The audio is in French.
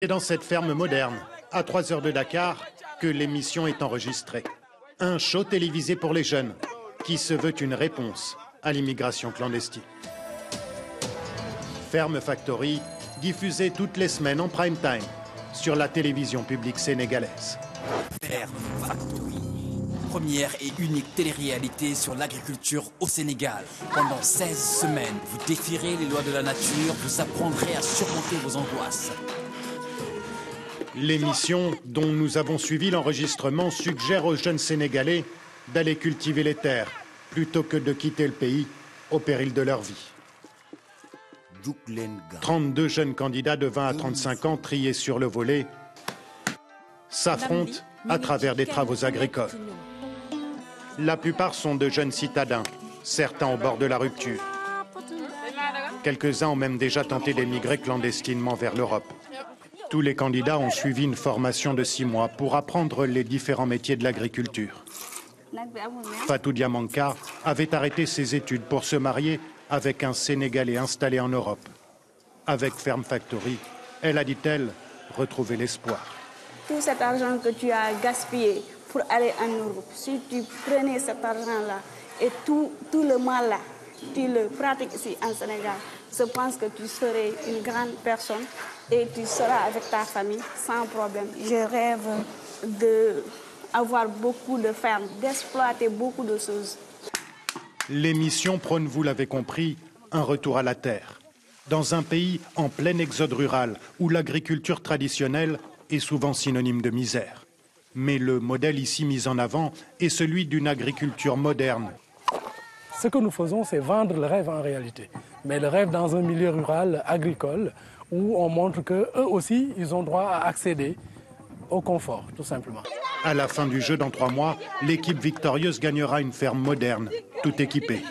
C'est dans cette ferme moderne, à 3 heures de Dakar, que l'émission est enregistrée. Un show télévisé pour les jeunes, qui se veut une réponse à l'immigration clandestine. Ferme Factory, diffusée toutes les semaines en prime time sur la télévision publique sénégalaise. Ferme Factory, première et unique télé-réalité sur l'agriculture au Sénégal. Pendant 16 semaines, vous défierez les lois de la nature, vous apprendrez à surmonter vos angoisses. L'émission, dont nous avons suivi l'enregistrement, suggère aux jeunes Sénégalais d'aller cultiver les terres plutôt que de quitter le pays au péril de leur vie. 32 jeunes candidats de 20 à 35 ans triés sur le volet s'affrontent à travers des travaux agricoles. La plupart sont de jeunes citadins, certains au bord de la rupture. Quelques-uns ont même déjà tenté d'émigrer clandestinement vers l'Europe. Tous les candidats ont suivi une formation de 6 mois pour apprendre les différents métiers de l'agriculture. Fatou Diamanka avait arrêté ses études pour se marier avec un Sénégalais installé en Europe. Avec Ferme Factory, elle a, dit-elle, retrouvé l'espoir. Tout cet argent que tu as gaspillé pour aller en Europe, si tu prenais cet argent-là et tout le mal-là, tu le pratiques ici en Sénégal, je pense que tu serais une grande personne et tu seras avec ta famille sans problème. Je rêve d'avoir beaucoup de fermes, d'exploiter beaucoup de choses. L'émission prône, vous l'avez compris, un retour à la terre. Dans un pays en plein exode rural, où l'agriculture traditionnelle est souvent synonyme de misère. Mais le modèle ici mis en avant est celui d'une agriculture moderne. Ce que nous faisons, c'est vendre le rêve en réalité. Mais le rêve dans un milieu rural, agricole, où on montre qu'eux aussi, ils ont droit à accéder au confort, tout simplement. À la fin du jeu, dans 3 mois, l'équipe victorieuse gagnera une ferme moderne, tout équipée.